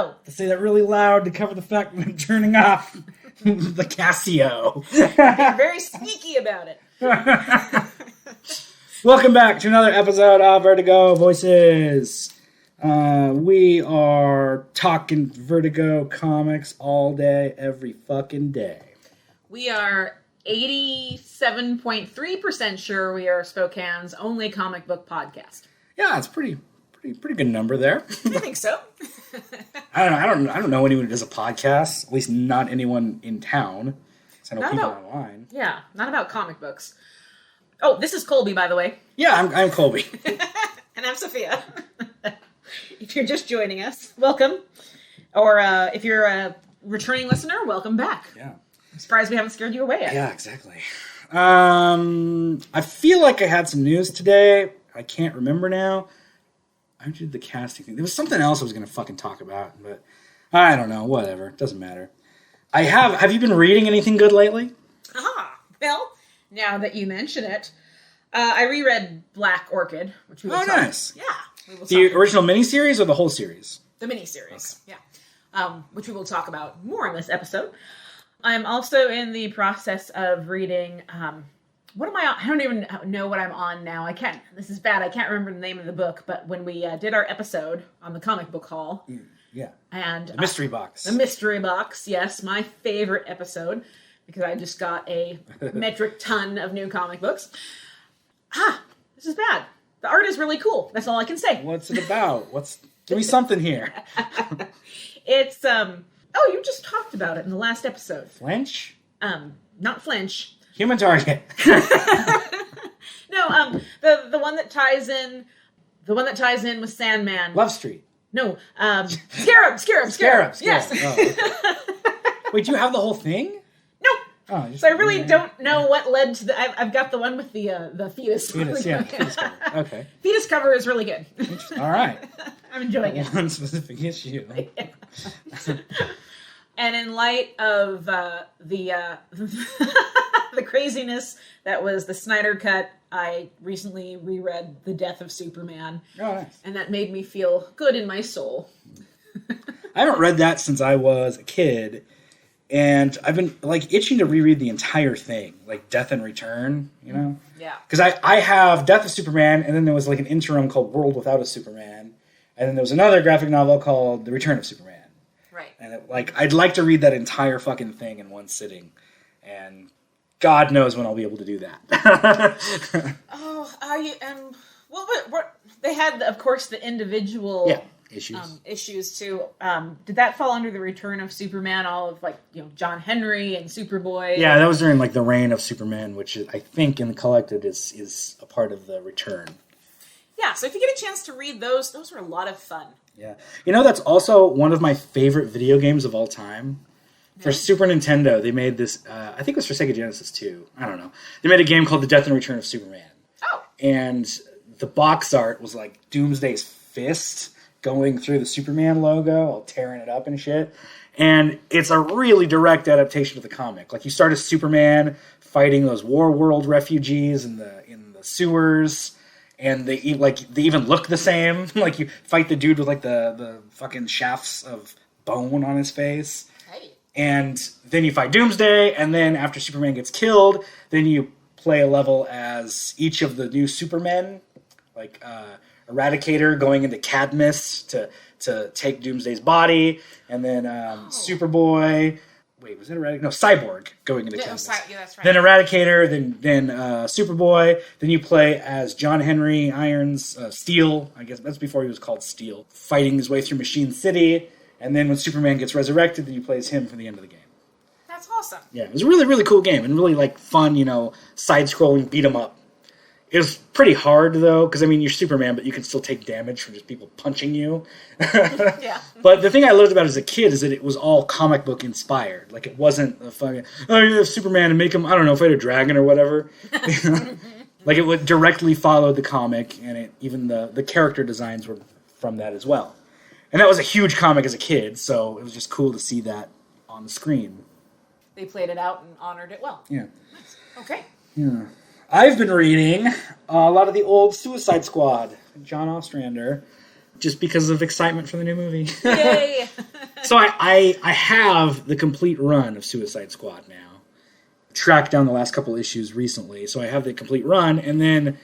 Oh! To say that really loud to cover the fact that I'm turning off the Casio. You're very sneaky about it. Welcome back to another episode of Vertigo Voices. We are talking Vertigo comics all day, every fucking day. We are 87.3% sure we are Spokane's only comic book podcast. Yeah, it's pretty good number there. I think so. I don't know anyone who does a podcast. At least not anyone in town. So I know people online. Yeah, not about comic books. Oh, this is Colby, by the way. Yeah, I'm Colby. And I'm Sophia. If you're just joining us, welcome. Or if you're a returning listener, welcome back. Yeah. I'm surprised we haven't scared you away yet. Yeah, exactly. I feel like I had some news today. I can't remember now. I did the casting thing. There was something else I was going to fucking talk about, but I don't know. Whatever. It doesn't matter. Have you been reading anything good lately? Well, now that you mention it, I reread Black Orchid, which we will talk. Nice. Yeah. We will The original miniseries or the whole series? The miniseries, okay. Yeah. Which we will talk about more in this episode. I'm also in the process of reading, what am I on? I don't even know what I'm on now. This is bad. I can't remember the name of the book, but when we did our episode on the comic book haul. Yeah. And the mystery box. The mystery box, yes. My favorite episode, because I just got a metric ton of new comic books. This is bad. The art is really cool. That's all I can say. What's it about? Give me something here. It's, you just talked about it in the last episode. Flinch? Not Flinch. Human Target. No, the one that ties in with Sandman. Love Street. No, Scarab. Yes. Oh, okay. Wait, do you have the whole thing? No. Oh, so I really don't know what led to the. I've got the one with the fetus. Fetus cover. Okay. Fetus cover is really good. All right. I'm enjoying it. One specific issue. And in light of the craziness that was the Snyder Cut, I recently reread The Death of Superman. Oh, nice. And that made me feel good in my soul. I haven't read that since I was a kid, and I've been itching to reread the entire thing, like Death and Return, you know? Yeah. Because I have Death of Superman, and then there was an interim called World Without a Superman, and then there was another graphic novel called The Return of Superman. Right. And I'd like to read that entire fucking thing in one sitting, and God knows when I'll be able to do that. What they had, of course, the individual issues too. Did that fall under the Return of Superman? All of John Henry and Superboy. Yeah, that was during the reign of Superman, which I think in the collected is a part of the Return. Yeah, so if you get a chance to read those are a lot of fun. Yeah, that's also one of my favorite video games of all time. For Super Nintendo, they made this, I think it was for Sega Genesis too. I don't know. They made a game called The Death and Return of Superman. Oh. And the box art was Doomsday's fist going through the Superman logo, all tearing it up and shit. And it's a really direct adaptation of the comic. You start as Superman fighting those War World refugees in the sewers, and they even look the same. You fight the dude with the fucking shafts of bone on his face. And then you fight Doomsday, and then after Superman gets killed, then you play a level as each of the new Supermen, Eradicator going into Cadmus to take Doomsday's body, and then Superboy. Wait, was it Eradicator? No, Cyborg going into Cadmus. That's right. Then Eradicator, then Superboy. Then you play as John Henry Irons, Steel. I guess that's before he was called Steel, fighting his way through Machine City. And then when Superman gets resurrected, then you play as him for the end of the game. That's awesome. Yeah, it was a really, really cool game. And really, fun, side-scrolling beat-em-up. It was pretty hard, though, because, you're Superman, but you can still take damage from just people punching you. Yeah. But the thing I loved about it as a kid is that it was all comic book inspired. It wasn't a fucking, you have Superman and make him, fight a dragon or whatever. It would directly follow the comic, and even the character designs were from that as well. And that was a huge comic as a kid, so it was just cool to see that on the screen. They played it out and honored it well. Yeah. Nice. Okay. Yeah. I've been reading a lot of the old Suicide Squad, John Ostrander. just because of excitement for the new movie. Yay! So I have the complete run of Suicide Squad now. Tracked down the last couple issues recently, so I have the complete run, and then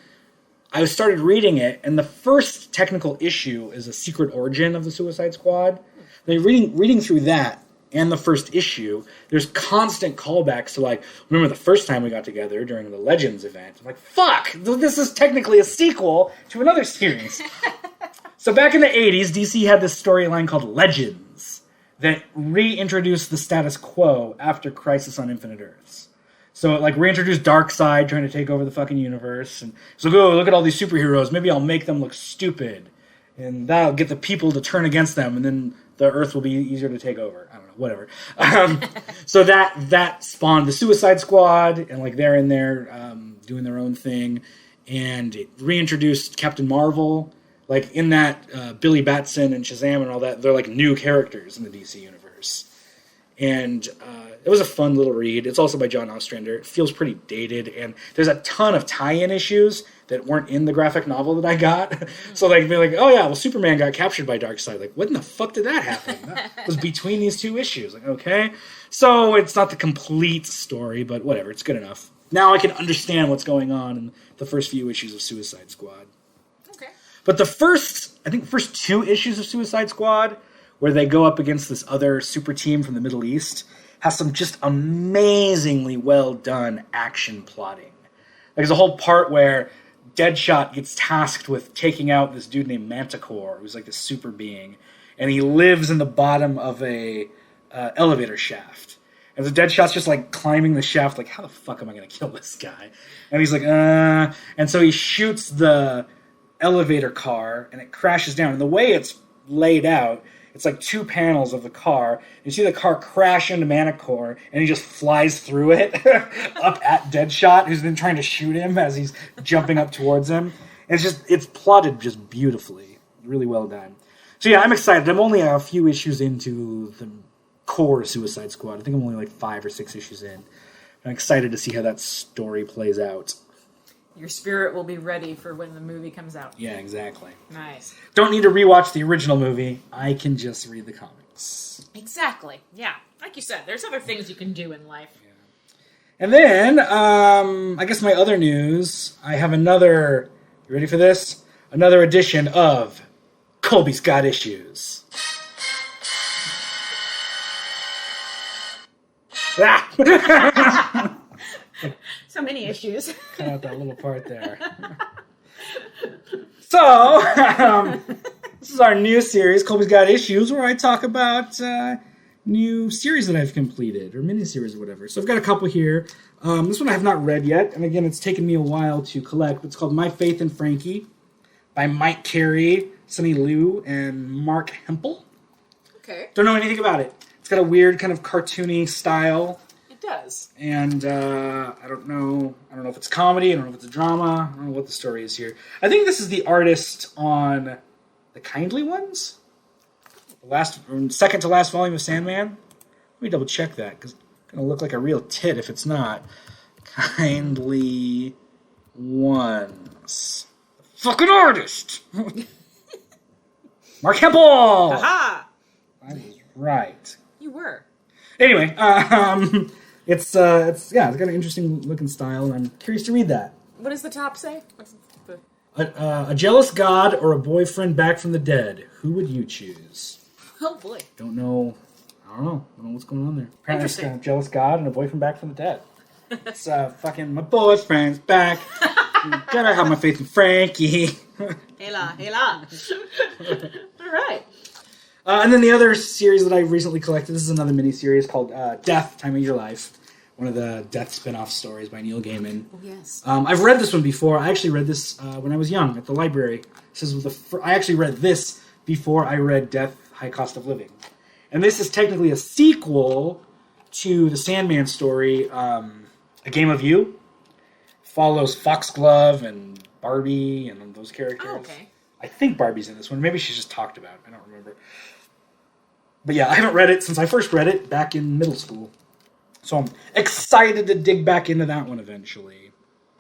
I started reading it, and the first technical issue is a secret origin of the Suicide Squad. Then reading through that and the first issue, there's constant callbacks to, like, remember the first time we got together during the Legends event? I'm like, fuck! This is technically a sequel to another series. So back in the 80s, DC had this storyline called Legends that reintroduced the status quo after Crisis on Infinite Earths. So it, like, reintroduced Darkseid trying to take over the fucking universe. And so, oh, look at all these superheroes. Maybe I'll make them look stupid. And that'll get the people to turn against them. And then the Earth will be easier to take over. I don't know, whatever. So that spawned the Suicide Squad. And, like, they're in there doing their own thing. And it reintroduced Captain Marvel. Like, in that, Billy Batson and Shazam and all that, they're, like, new characters in the DC universe. And it was a fun little read. It's also by John Ostrander. It feels pretty dated, and there's a ton of tie-in issues that weren't in the graphic novel that I got. So, like, be like, oh yeah, well, Superman got captured by Darkseid. Like, when the fuck did that happen? That was between these two issues. Like, okay. So it's not the complete story, but whatever. It's good enough. Now I can understand what's going on in the first few issues of Suicide Squad. Okay. But the first 2 issues of Suicide Squad, where they go up against this other super team from the Middle East, has some just amazingly well done action plotting. Like, there's a whole part where Deadshot gets tasked with taking out this dude named Manticore, who's like this super being, and he lives in the bottom of a elevator shaft. And the Deadshot's just like climbing the shaft, like, how the fuck am I going to kill this guy? And he's like, and so he shoots the elevator car, and it crashes down. And the way it's laid out, it's like 2 panels of the car. You see the car crash into Manticore, and he just flies through it up at Deadshot, who's been trying to shoot him as he's jumping up towards him. And it's plotted just beautifully. Really well done. So yeah, I'm excited. I'm only a few issues into the core Suicide Squad. I think I'm only like 5 or 6 issues in. I'm excited to see how that story plays out. Your spirit will be ready for when the movie comes out. Yeah, exactly. Nice. Don't need to rewatch the original movie. I can just read the comics. Exactly. Yeah. Like you said, there's other things you can do in life. Yeah. And then, I guess my other news, I have another, you ready for this? Another edition of Colby's Got Issues. Ah! So many issues. Cut out that little part there. So, this is our new series, Colby's Got Issues, where I talk about new series that I've completed, or miniseries or whatever. So I've got a couple here. This one I have not read yet, and again, it's taken me a while to collect. It's called My Faith in Frankie by Mike Carey, Sonny Liu, and Mark Hempel. Okay. Don't know anything about it. It's got a weird kind of cartoony style. It does. And I don't know if it's comedy, I don't know if it's a drama, I don't know what the story is here. I think this is the artist on The Kindly Ones? Second to last volume of Sandman? Let me double check that, because it's going to look like a real tit if it's not. Kindly Ones. The fucking artist! Mark Hempel! Aha! I was right. You were. Anyway, it's got an interesting looking style, and I'm curious to read that. What does the top say? What's the... A jealous god or a boyfriend back from the dead? Who would you choose? Oh boy. Don't know. I don't know what's going on there. Apparently it's Interesting. a jealous god and a boyfriend back from the dead. It's fucking my boyfriend's back. Gotta have my faith in Frankie. Hey la. All right. And then the other series that I recently collected, this is another mini-series called Death, Time of Your Life. One of the Death spin-off stories by Neil Gaiman. Oh, yes. I've read this one before. I actually read this when I was young at the library. I actually read this before I read Death, High Cost of Living. And this is technically a sequel to the Sandman story, A Game of You. Follows Foxglove and Barbie and those characters. Oh, okay. I think Barbie's in this one. Maybe she's just talked about. I don't remember. But yeah, I haven't read it since I first read it back in middle school. So I'm excited to dig back into that one eventually.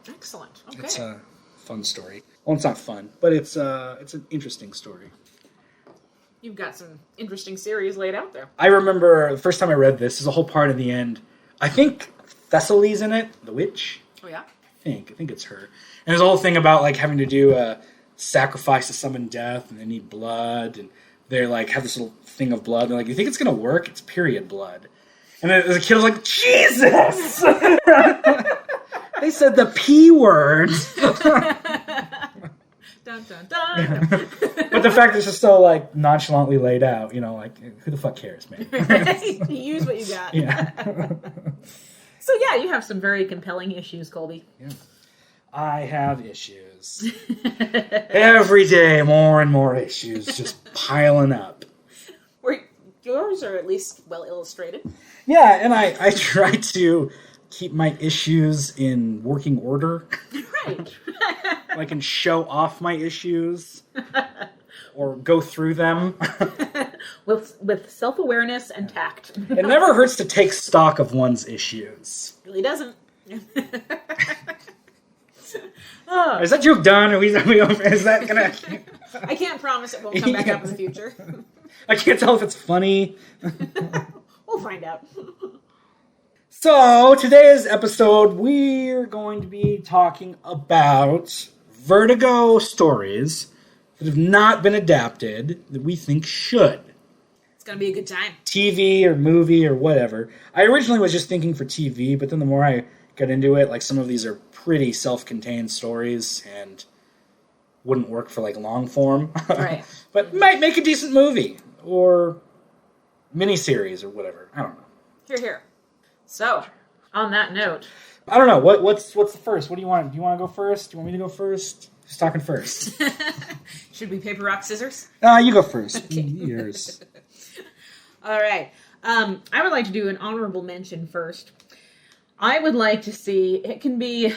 Excellent. Okay. It's a fun story. Well, it's not fun, but it's an interesting story. You've got some interesting series laid out there. I remember the first time I read this, there's a whole part at the end. I think Thessaly's in it, the witch. Oh, yeah? I think it's her. And there's a whole thing about like having to do a sacrifice to summon death, and they need blood, and they're like have this little thing of blood. They're like, you think it's gonna work? It's period blood. And then as a kid, I was like, Jesus! They said the P word. Dun, dun, dun. But the fact that it's just so like nonchalantly laid out, like who the fuck cares, man? You use what you got. Yeah. So yeah, you have some very compelling issues, Colby. Yeah. I have issues. Every day, more and more issues just piling up. Yours are at least well illustrated. Yeah, and I try to keep my issues in working order. Right. I can show off my issues or go through them. with self-awareness and tact. It never hurts to take stock of one's issues. Really doesn't. Is that joke done? Is that gonna? I can't promise it won't come back up in the future. I can't tell if it's funny. We'll find out. So, today's episode, we're going to be talking about Vertigo stories that have not been adapted that we think should. It's going to be a good time. TV or movie or whatever. I originally was just thinking for TV, but then the more I got into it, like some of these are pretty self-contained stories and wouldn't work for like long form. Right. But might make a decent movie or miniseries or whatever. I don't know. Here. So, on that note, I don't know. What's the first? What do you want? Do you want to go first? Do you want me to go first? Who's talking first? Should we paper, rock, scissors? You go first. Okay. Yours. All right. I would like to do an honorable mention first. I would like to see it can be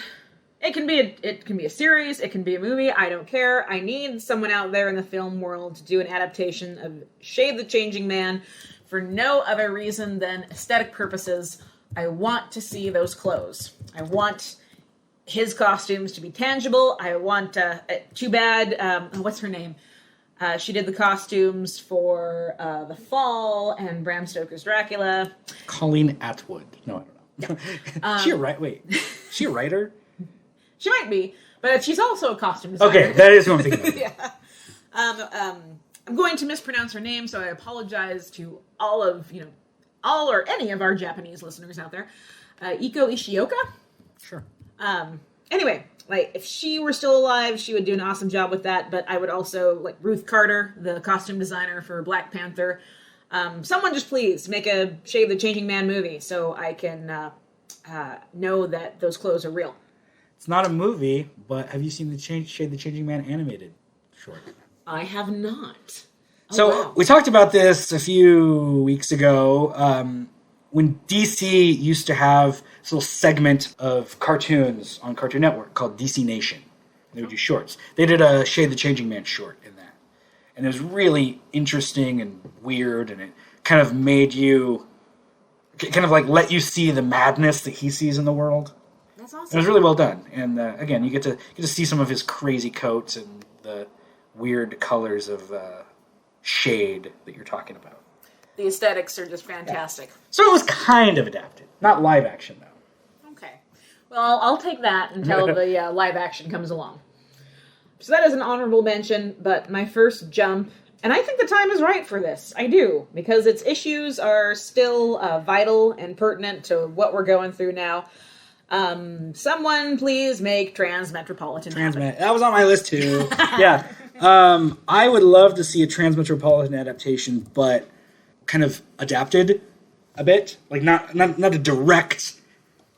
a series, it can be a movie, I don't care. I need someone out there in the film world to do an adaptation of Shade the Changing Man for no other reason than aesthetic purposes. I want to see those clothes. I want his costumes to be tangible. I want too bad what's her name? She did the costumes for The Fall and Bram Stoker's Dracula. Colleen Atwood. No, I don't know. She a writer? She might be, but she's also a costume designer. Okay, that is who I'm thinking of. Yeah. I'm going to mispronounce her name, so I apologize to all or any of our Japanese listeners out there. Iko Ishioka? Sure. Anyway, like, if she were still alive, she would do an awesome job with that, but I would also, like, Ruth Carter, the costume designer for Black Panther. Someone just please make a Shade the Changing Man movie so I can know that those clothes are real. It's not a movie, but have you seen the Shade the Changing Man animated short? I have not. So we talked about this a few weeks ago when DC used to have this little segment of cartoons on Cartoon Network called DC Nation. They would do shorts. They did a Shade the Changing Man short in that. And it was really interesting and weird, and it kind of made you, kind of like let you see the madness that he sees in the world. That's awesome. It was really well done. And again, you get to see some of his crazy coats and the weird colors of shade that you're talking about. The aesthetics are just fantastic. Yeah. So it was kind of adapted. Not live action, though. Okay. Well, I'll take that until the live action comes along. So that is an honorable mention, but my first jump, and I think the time is right for this. I do, because its issues are still vital and pertinent to what we're going through now. Someone please make Transmetropolitan happen. That was on my list too. Yeah. I would love to see a Transmetropolitan adaptation, but kind of adapted a bit. Like not a direct,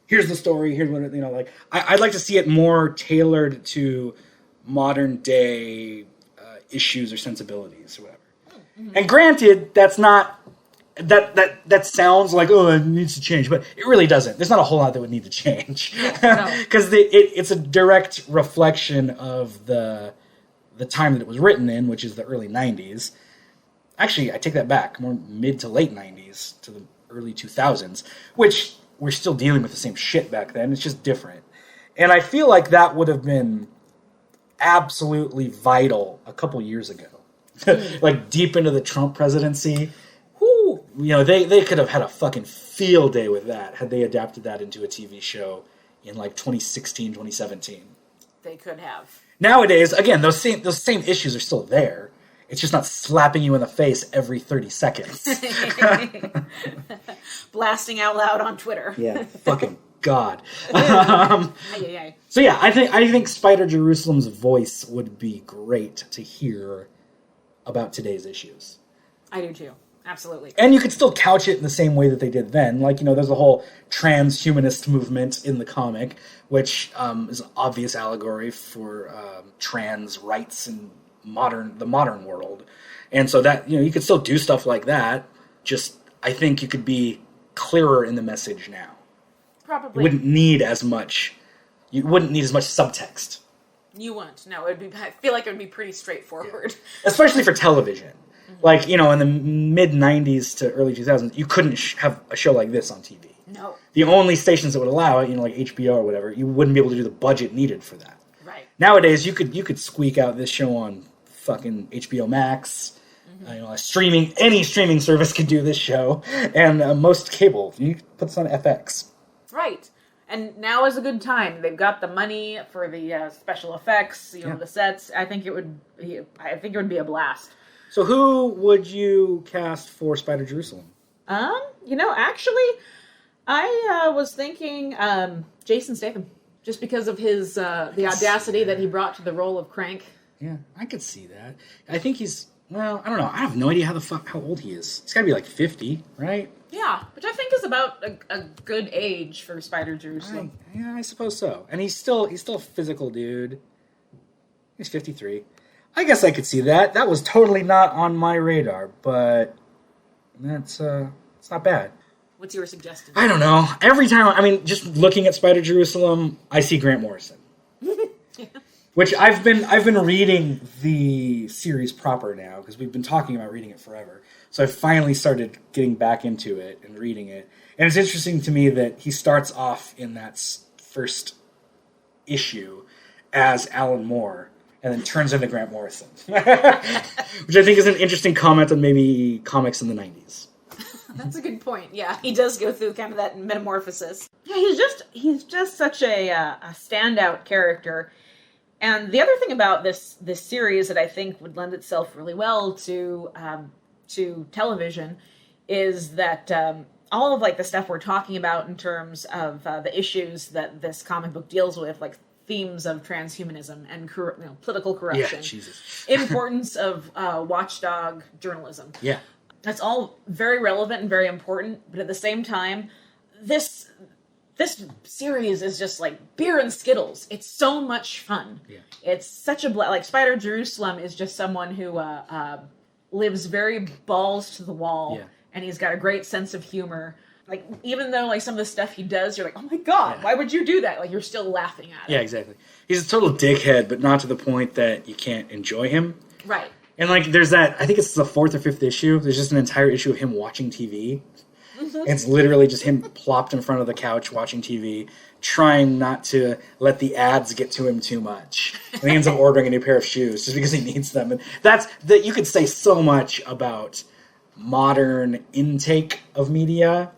here's the story, here's what, like, I'd like to see it more tailored to modern day issues or sensibilities or whatever. Mm-hmm. And granted, that's not, that sounds like, oh, it needs to change, but it really doesn't. There's not a whole lot that would need to change. Because it's a direct reflection of the time that it was written in, which is the early 90s. Actually, I take that back, more mid to late 90s to the early 2000s, which we're still dealing with the same shit back then. It's just different. And I feel like that would have been absolutely vital a couple years ago like deep into the Trump presidency. Whoo. You know, they could have had a fucking field day with that had they adapted that into a TV show in like 2016, 2017. They could have. Nowadays, again, those same issues are still there. It's just not slapping you in the face every 30 seconds. Blasting out loud on Twitter. Yeah, fucking God. So yeah, I think Spider Jerusalem's voice would be great to hear about today's issues. I do too. Absolutely. And you could still couch it in the same way that they did then. Like, you know, there's a whole transhumanist movement in the comic, which is an obvious allegory for trans rights in the modern world. And so that, you know, you could still do stuff like that. Just, I think you could be clearer in the message now. Probably. You wouldn't need as much subtext. You wouldn't. No, I feel like it would be pretty straightforward. Yeah. Especially for television. Like, you know, in the mid-90s to early 2000s, you couldn't have a show like this on TV. No. The only stations that would allow it, you know, like HBO or whatever, you wouldn't be able to do the budget needed for that. Right. Nowadays, you could squeak out this show on fucking HBO Max. You know, any streaming service could do this show. And most cable, you can put this on FX. Right. And now is a good time. They've got the money for the special effects, you know, the sets. I think it would be a blast. So who would you cast for Spider Jerusalem? You know, actually, I was thinking Jason Statham, just because of his the audacity that he brought to the role of Crank. Yeah, I could see that. I think he's, well, I don't know. I have no idea how old he is. He's got to be like 50, right? Yeah, which I think is about a good age for Spider Jerusalem. Yeah, I suppose so. And he's still a physical dude. He's 53. I guess I could see that. That was totally not on my radar, but it's not bad. What's your suggestion? I don't know. Every time, I mean, just looking at Spider Jerusalem, I see Grant Morrison. Yeah. Which I've been reading the series proper now, because we've been talking about reading it forever. So I finally started getting back into it and reading it. And it's interesting to me that he starts off in that first issue as Alan Moore, and then turns into Grant Morrison. Which I think is an interesting comment on maybe comics in the 90s. That's a good point. Yeah, he does go through kind of that metamorphosis. Yeah, he's just such a standout character. And the other thing about this series that I think would lend itself really well to television is that all of like the stuff we're talking about in terms of the issues that this comic book deals with, like themes of transhumanism and political corruption, yeah, Jesus. importance of watchdog journalism. Yeah. That's all very relevant and very important, but at the same time, this series is just like beer and Skittles. It's so much fun. Yeah. It's such a like Spider Jerusalem is just someone who lives very balls to the wall, and he's got a great sense of humor. Like, even though like some of the stuff he does, you're like, oh my God, why would you do that? Like, you're still laughing at it. Yeah, exactly. He's a total dickhead, but not to the point that you can't enjoy him. Right. And like, there's that, I think it's the 4th or 5th issue. There's just an entire issue of him watching TV. Mm-hmm. It's literally just him plopped in front of the couch watching TV, trying not to let the ads get to him too much. And he ends up ordering a new pair of shoes just because he needs them. And that you could say so much about modern intake of media,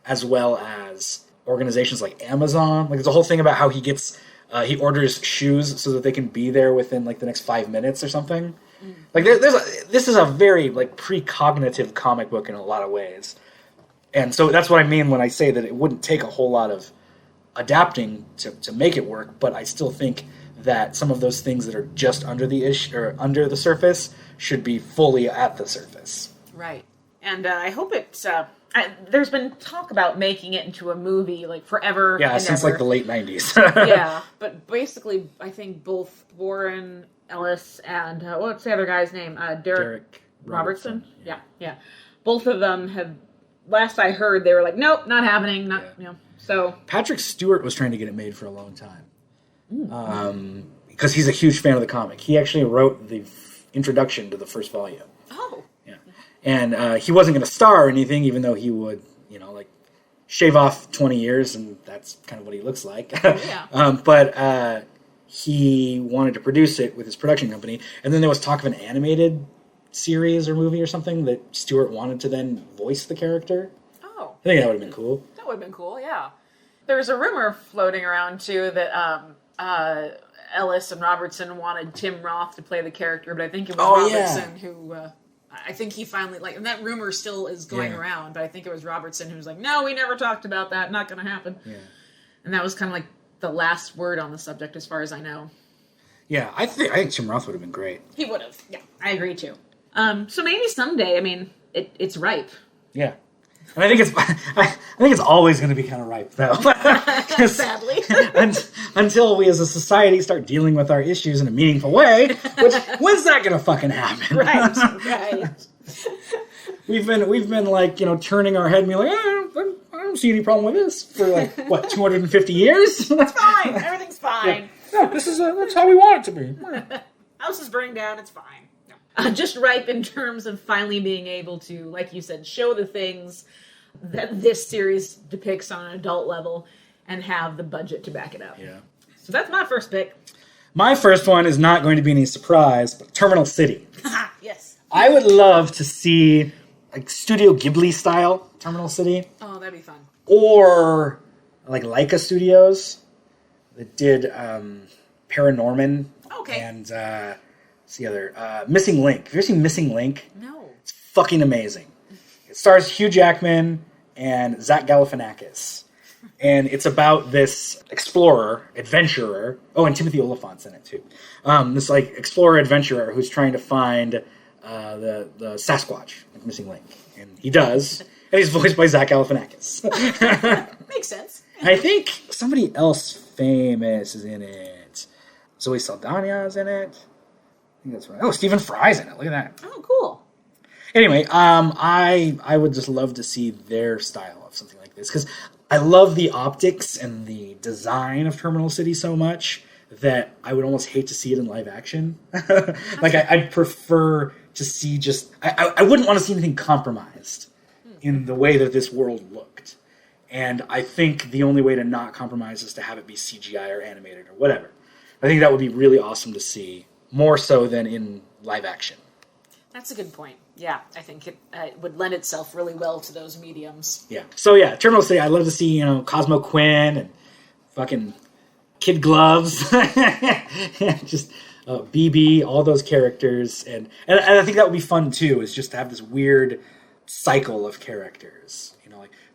as well as organizations like Amazon. Like, there's a whole thing about how he gets he orders shoes so that they can be there within like the next 5 minutes or something. Mm. Like, this is a very like precognitive comic book in a lot of ways. And so that's what I mean when I say that it wouldn't take a whole lot of adapting to make it work, but I still think that some of those things that are just under under the surface should be fully at the surface. Right. And I hope it's there's been talk about making it into a movie like forever. Yeah, since like the late 90s. Yeah, but basically I think both Warren Ellis and what's the other guy's name? Derek Robertson. Yeah. Both of them have, last I heard, they were like, nope, not happening. So Patrick Stewart was trying to get it made for a long time. Because he's a huge fan of the comic. He actually wrote the introduction to the first volume. Oh. Yeah. And he wasn't going to star or anything, even though he would, like, shave off 20 years, and that's kind of what he looks like. Yeah. But he wanted to produce it with his production company, and then there was talk of an animated series or movie or something that Stewart wanted to then voice the character. Oh. I think that would have been cool. That would have been cool, yeah. There's a rumor floating around, too, that Ellis and Robertson wanted Tim Roth to play the character, but I think it was Robertson who... I think he finally, and that rumor still is going around, but I think it was Robertson who was like, no, we never talked about that, not going to happen. Yeah. And that was kind of like the last word on the subject, as far as I know. Yeah, I think Tim Roth would have been great. He would have, yeah, I agree too. So maybe someday, I mean, it's ripe. Yeah. And I think it's always going to be kind of ripe, though. Sadly. Until we as a society start dealing with our issues in a meaningful way, which, when's that going to fucking happen? Right. We've been like, turning our head and being like, I don't see any problem with this for 250 years? It's fine. Everything's fine. Yeah. No, that's how we want it to be. House is burning down. It's fine. No. Just ripe in terms of finally being able to, like you said, show the things that this series depicts on an adult level and have the budget to back it up. Yeah. So that's my first pick. My first one is not going to be any surprise, but Terminal City. Yes. I would love to see Studio Ghibli style Terminal City. Oh, that'd be fun. Or Leica Studios that did Paranorman. Okay. And what's the other? Missing Link. Have you ever seen Missing Link? No. It's fucking amazing. It stars Hugh Jackman and Zach Galifianakis. And it's about this adventurer. Oh, and Timothy Olyphant's in it too. This explorer adventurer who's trying to find the Sasquatch, Missing Link, and he does. And he's voiced by Zach Galifianakis. Makes sense. I think somebody else famous is in it. Zoe Saldana is in it. I think that's right. Oh, Stephen Fry's in it. Look at that. Oh, cool. Anyway, I would just love to see their style of something like this because I love the optics and the design of Terminal City so much that I would almost hate to see it in live action. I'd prefer to see I wouldn't want to see anything compromised in the way that this world looked. And I think the only way to not compromise is to have it be CGI or animated or whatever. I think that would be really awesome to see, more so than in live action. That's a good point. Yeah, I think it would lend itself really well to those mediums. Yeah. So yeah, Terminal City, I'd love to see, Cosmo Quinn and fucking Kid Gloves. Just BB, all those characters. And I think that would be fun too, is just to have this weird cycle of characters.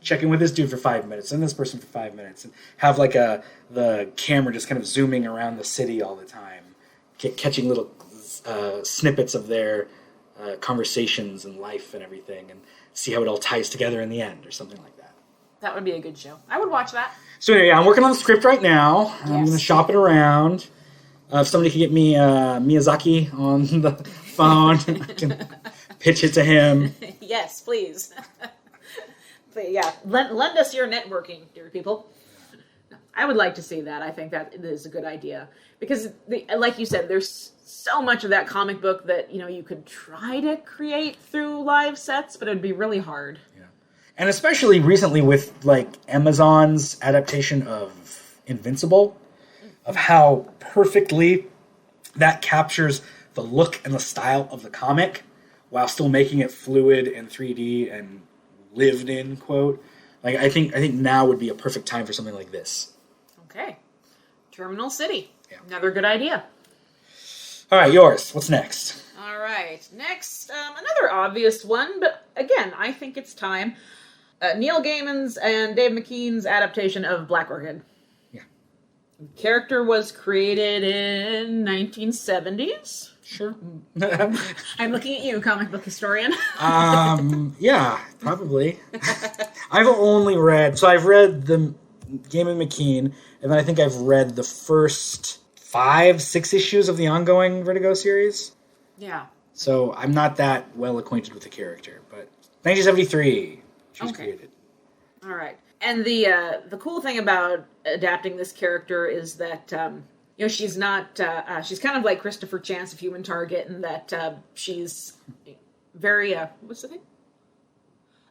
Check in with this dude for 5 minutes and this person for 5 minutes and have the camera just kind of zooming around the city all the time, catching little snippets of their conversations and life and everything, and see how it all ties together in the end or something like that. That would be a good show. I would watch that. So anyway, I'm working on the script right now. Yes. I'm going to shop it around. If somebody could get me Miyazaki on the phone, I can pitch it to him. Yes, please. But yeah, lend us your networking, dear people. I would like to see that. I think that is a good idea. Because, like you said, there's so much of that comic book that, you could try to create through live sets, but it'd be really hard. Yeah. And especially recently with, Amazon's adaptation of Invincible, of how perfectly that captures the look and the style of the comic while still making it fluid and 3D and lived in, quote. I think now would be a perfect time for something like this. Okay. Terminal City. Yeah. Another good idea. All right, yours. What's next? All right. Next, another obvious one, but again, I think it's time. Neil Gaiman's and Dave McKean's adaptation of Black Orchid. Yeah. The character was created in 1970s. Sure. I'm looking at you, comic book historian. Yeah, probably. I've read the Gaiman McKean, and then I think I've read the first 5-6 issues of the ongoing Vertigo series. Yeah. So I'm not that well acquainted with the character, but 1973 she was created. All right. And the cool thing about adapting this character is that she's not she's kind of like Christopher Chance of Human Target, in that she's very what's the thing?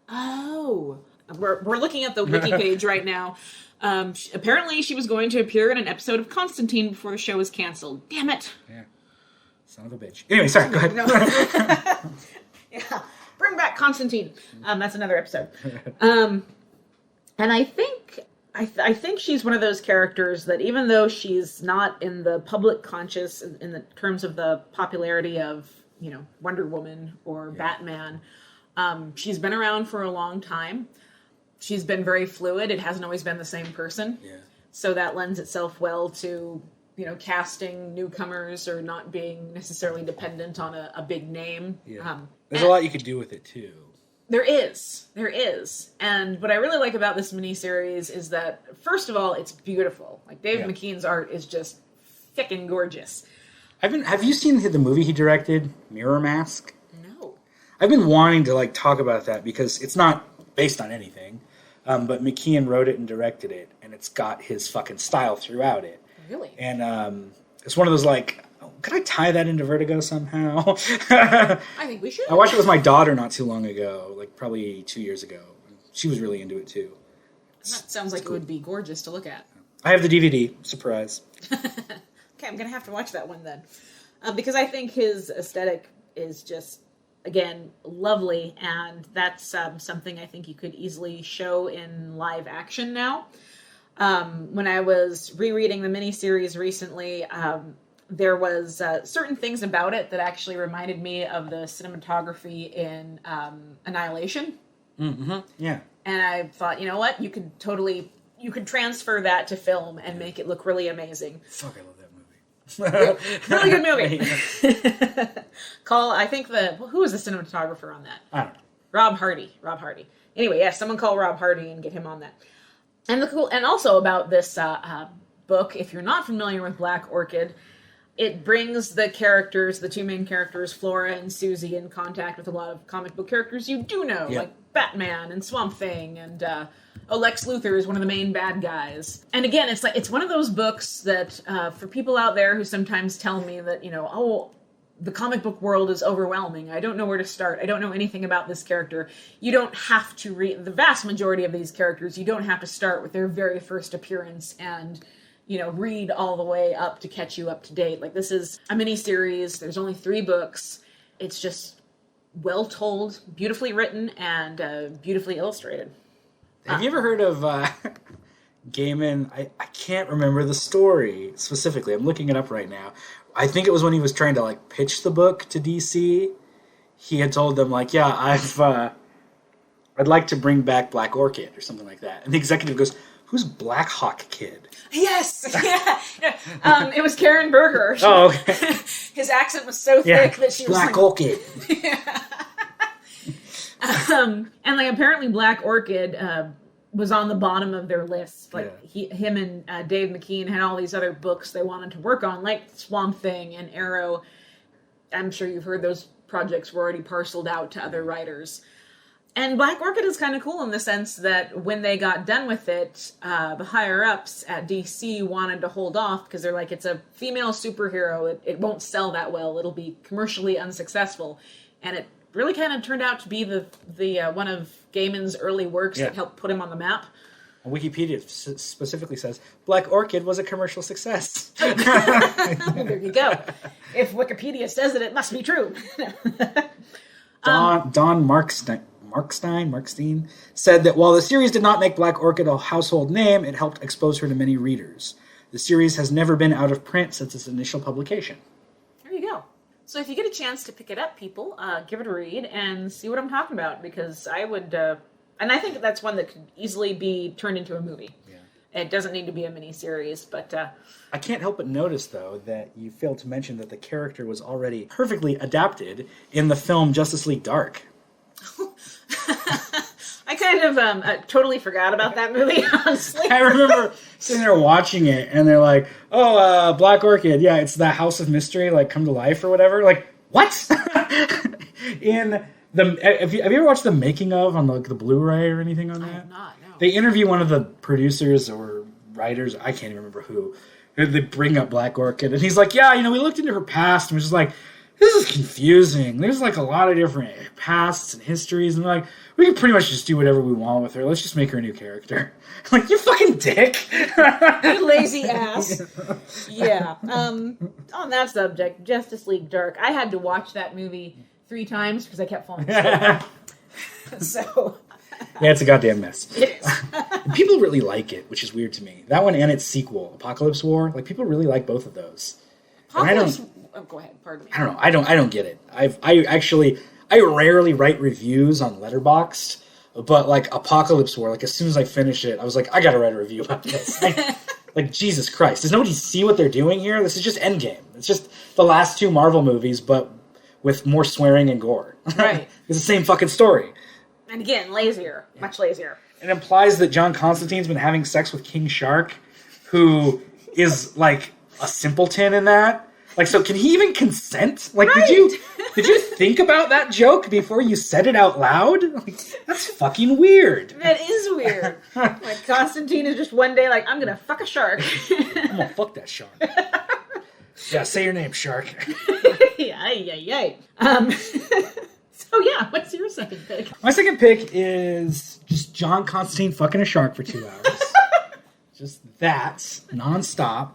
Oh, we're looking at the wiki page right now. Apparently she was going to appear in an episode of Constantine before the show was canceled. Damn it. Yeah. Son of a bitch. Anyway, sorry, go ahead. No. Yeah. Bring back Constantine. That's another episode. And I think she's one of those characters that even though she's not in the public conscious in the terms of the popularity of, Wonder Woman or Batman, she's been around for a long time. She's been very fluid. It hasn't always been the same person. Yeah. So that lends itself well to, casting newcomers or not being necessarily dependent on a big name. Yeah. There's a lot you could do with it, too. There is. And what I really like about this miniseries is that, first of all, it's beautiful. Like, Dave McKean's art is just frickin' gorgeous. Have you seen the movie he directed, Mirror Mask? No. I've been wanting to, talk about that because it's not based on anything, but McKean wrote it and directed it, and it's got his fucking style throughout it. Really? And it's one of those, could I tie that into Vertigo somehow? I think we should. I watched it with my daughter not too long ago, probably 2 years ago. She was really into it, too. That sounds like it would be gorgeous to look at. I have the DVD. Surprise. Okay, I'm going to have to watch that one then. Because I think his aesthetic is just, again, lovely. And that's something I think you could easily show in live action now. When I was rereading the miniseries recently, there was certain things about it that actually reminded me of the cinematography in Annihilation. Mm-hmm. Yeah. And I thought, you know what? You could transfer that to film and make it look really amazing. Fuck, I love that movie. Really good movie. Who was the cinematographer on that? I don't know. Rob Hardy. Anyway, yeah, someone call Rob Hardy and get him on that. And also about this book, if you're not familiar with Black Orchid, it brings the two main characters, Flora and Susie, in contact with a lot of comic book characters you do know, like Batman and Swamp Thing, and Lex Luthor is one of the main bad guys. And again, it's one of those books that for people out there who sometimes tell me that, the comic book world is overwhelming. I don't know where to start. I don't know anything about this character. You don't have to read the vast majority of these characters. You don't have to start with their very first appearance and read all the way up to catch you up to date. This is a mini-series. There's only 3 books. It's just well told, beautifully written, and beautifully illustrated. Have you ever heard of Gaiman? I can't remember the story specifically. I'm looking it up right now. I think it was when he was trying to pitch the book to DC. He had told them I'd like to bring back Black Orchid or something like that. And the executive goes, "Who's Black Hawk Kid?" Yes, yeah. It was Karen Berger. Oh, okay. His accent was so thick that she was Black Orchid. Yeah. And apparently Black Orchid was on the bottom of their list. Him and Dave McKean had all these other books they wanted to work on, like Swamp Thing and Arrow. I'm sure you've heard those projects were already parceled out to other writers. And Black Orchid is kind of cool in the sense that when they got done with it, the higher-ups at DC wanted to hold off because they're like, it's a female superhero. It won't sell that well. It'll be commercially unsuccessful. And it really kind of turned out to be the one of Gaiman's early works that helped put him on the map. Wikipedia specifically says Black Orchid was a commercial success. Well, there you go. If Wikipedia says it must be true. Don Markstein said that while the series did not make Black Orchid a household name, it helped expose her to many readers. The series has never been out of print since its initial publication. There you go. So if you get a chance to pick it up, people, give it a read and see what I'm talking about, because I would... and I think that's one that could easily be turned into a movie. Yeah. It doesn't need to be a miniseries, but... I can't help but notice, though, that you failed to mention that the character was already perfectly adapted in the film Justice League Dark. I kind of totally forgot about that movie, honestly. I remember sitting there watching it, and they're like, Black Orchid, yeah, it's the House of Mystery, come to life or whatever. What? Have you ever watched the making of on the Blu-ray or anything on that? I have not, no. They interview one of the producers or writers, I can't even remember who. They bring up Black Orchid, and he's like, yeah, we looked into her past, and was just like, this is confusing. There's like a lot of different pasts and histories, and like we can pretty much just do whatever we want with her. Let's just make her a new character. Like, you fucking dick. You lazy ass. Yeah. On that subject, Justice League Dark. I had to watch that movie 3 times because I kept falling asleep. So. Yeah, it's a goddamn mess. It is. People really like it, which is weird to me. That one and its sequel, Apocalypse War. Like, people really like both of those. Apocalypse. Oh, go ahead. Pardon me. I don't know. I don't get it. I rarely write reviews on Letterboxd, but like Apocalypse War, like as soon as I finish it, I was like, I gotta write a review about this. Like, Jesus Christ. Does nobody see what they're doing here? This is just Endgame. It's just the last 2 Marvel movies, but with more swearing and gore. Right. It's the same fucking story. And again, lazier. Yeah. Much lazier. It implies that John Constantine's been having sex with King Shark, who is like a simpleton in that. Like, so can he even consent? Like, right. did you think about that joke before you said it out loud? Like, that's fucking weird. That is weird. Like, Constantine is just one day like, I'm gonna fuck a shark. I'm gonna fuck that shark. Yeah, say your name, shark. Yay. So yeah, what's your second pick? My second pick is just John Constantine fucking a shark for 2 hours. Just that, nonstop.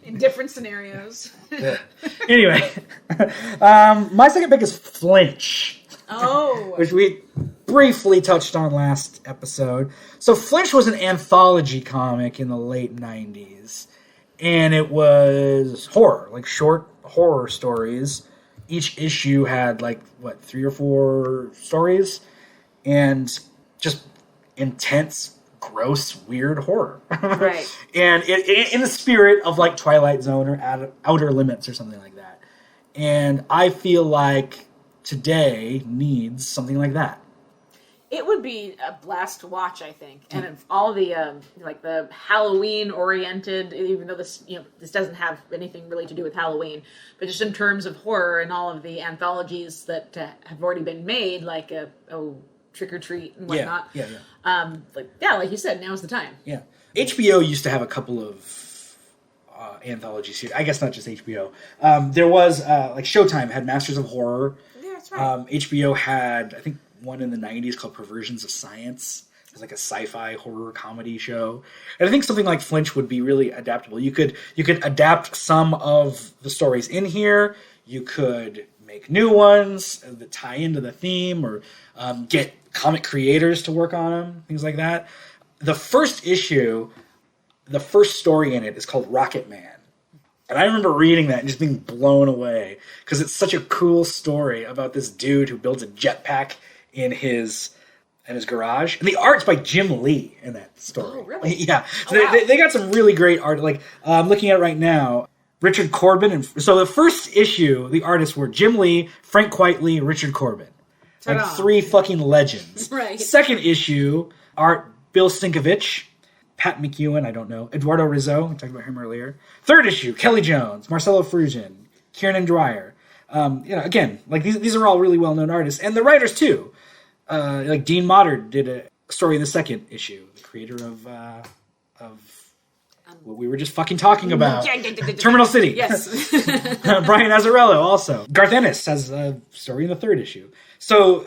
In different scenarios. Anyway, my second pick is Flinch. Oh. Which we briefly touched on last episode. So Flinch was an anthology comic in the late 90s. And it was horror, like short horror stories. Each issue had like, 3 or 4 stories? And just intense, gross, weird horror. Right. And in the spirit of like Twilight Zone or Outer Limits or something like that. And I feel like today needs something like that. It would be a blast to watch, I think. And of all the like the Halloween-oriented, even though this doesn't have anything really to do with Halloween, but just in terms of horror and all of the anthologies that have already been made, like Trick or Treat and whatnot. Yeah. Like you said, now's the time. Yeah. HBO used to have a couple of anthology series. I guess not just HBO. There was like Showtime had Masters of Horror. Yeah, that's right. HBO had, I think, one in the 90s called Perversions of Science. It was like a sci-fi horror comedy show. And I think something like Flinch would be really adaptable. You could adapt some of the stories in here. You could make new ones that tie into the theme, or get comic creators to work on them, things like that. The first issue, the first story in it is called Rocket Man. And I remember reading that and just being blown away because it's such a cool story about this dude who builds a jetpack in his garage. And the art's by Jim Lee in that story. Oh, really? Yeah. So wow. they got some really great art. Like, I'm looking at it right now. Richard Corbin. And so the first issue, the artists were Jim Lee, Frank Quitely, Richard Corbin. Like Ta-da. 3 fucking legends. Right. Second issue, art Bill Sinkovich, Pat McEwen, I don't know, Eduardo Rizzo, we talked about him earlier. Third issue, Kelly Jones, Marcelo Frugen, Kieran Dwyer. Again, like these are all really well-known artists. And the writers, too. Like Dean Motter did a story in the second issue, the creator of what we were just fucking talking about. Terminal City. Yes. Brian Azzarello also. Garth Ennis has a story in the third issue. So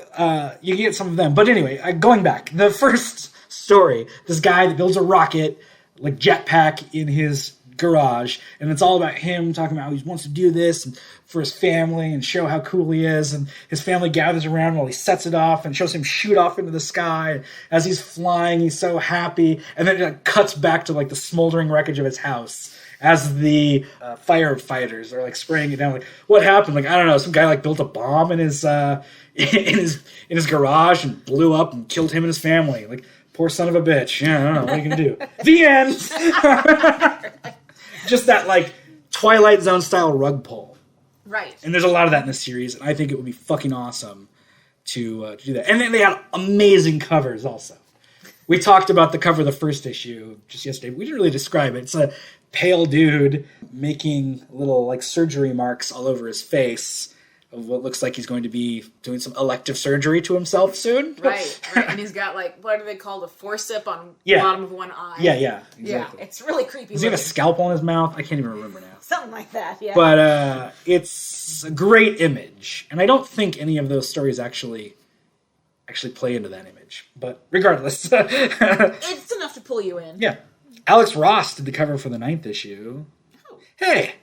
you get some of them. But anyway, going back. The first story, this guy that builds a rocket, like jetpack in his garage, and it's all about him talking about how he wants to do this for his family and show how cool he is, and his family gathers around while he sets it off and shows him shoot off into the sky. As he's flying, he's so happy, and then it cuts back to like the smoldering wreckage of his house as the firefighters are like spraying it down. Like, what happened? Like, I don't know, some guy like built a bomb in his in his garage and blew up and killed him and his family. Like, poor son of a bitch. Yeah, I don't know, what are you gonna do? The end. Just that, like, Twilight Zone style rug pull. Right. And there's a lot of that in the series, and I think it would be fucking awesome to do that. And then they had amazing covers also. We talked about the cover of the first issue just yesterday. We didn't really describe it. It's a pale dude making little, like, surgery marks all over his face of what looks like he's going to be doing some elective surgery to himself soon. Right. And he's got, like, what do they call the forcep on the bottom of one eye? Yeah, exactly. Yeah, it's really creepy. Does he have a scalpel in his mouth? I can't even remember now. Something like that, yeah. But it's a great image, and I don't think any of those stories actually play into that image. But regardless, it's enough to pull you in. Yeah. Alex Ross did the cover for the 9th issue. Oh. Hey,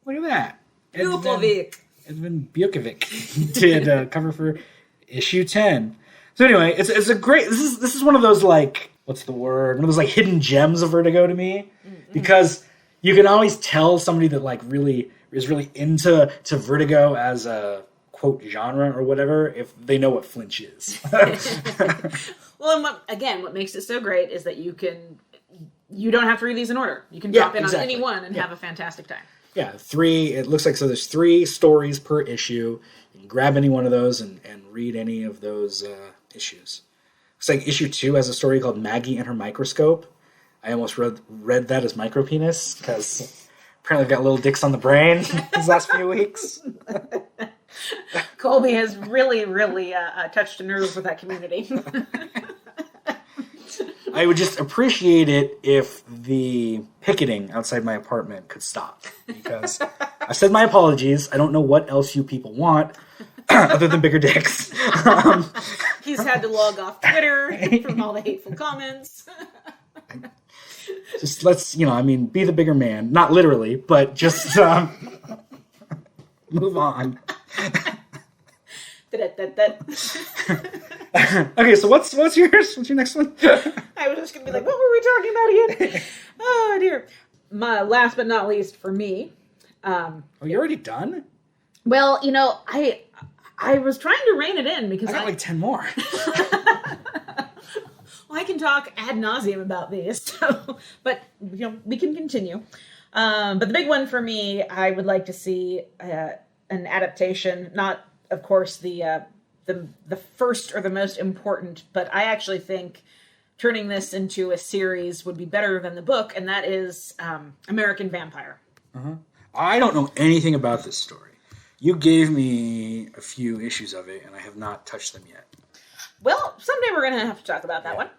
look at that. Edvin Bjokovic did cover for issue 10. So anyway, it's a great. This is one of those, like, what's the word? One of those, like, hidden gems of Vertigo to me, because you can always tell somebody that, like, really is really into Vertigo as a quote genre or whatever if they know what flinch is. Well, and what makes it so great is that you don't have to read these in order. You can drop in on any one and have a fantastic time. Yeah, it looks like, so there's 3 stories per issue. You can grab any one of those and read any of those issues. Looks like issue 2 has a story called Maggie and Her Microscope. I almost read that as micropenis, because apparently I've got little dicks on the brain these last few weeks. Colby has really, really touched a nerve with that community. I would just appreciate it if the picketing outside my apartment could stop, because I've said my apologies. I don't know what else you people want other than bigger dicks. He's had to log off Twitter from all the hateful comments. Just let's, be the bigger man. Not literally, but just move on. Okay, so what's yours? What's your next one? I was just going to be like, what were we talking about again? Oh, dear. My last but not least for me. You're already done? Well, I was trying to rein it in because I got like 10 more. Well, I can talk ad nauseum about these, but we can continue. But the big one for me, I would like to see an adaptation, not, of course, the first or the most important, but I actually think turning this into a series would be better than the book, and that is American Vampire. Uh-huh. I don't know anything about this story. You gave me a few issues of it, and I have not touched them yet. Well, someday we're going to have to talk about that one.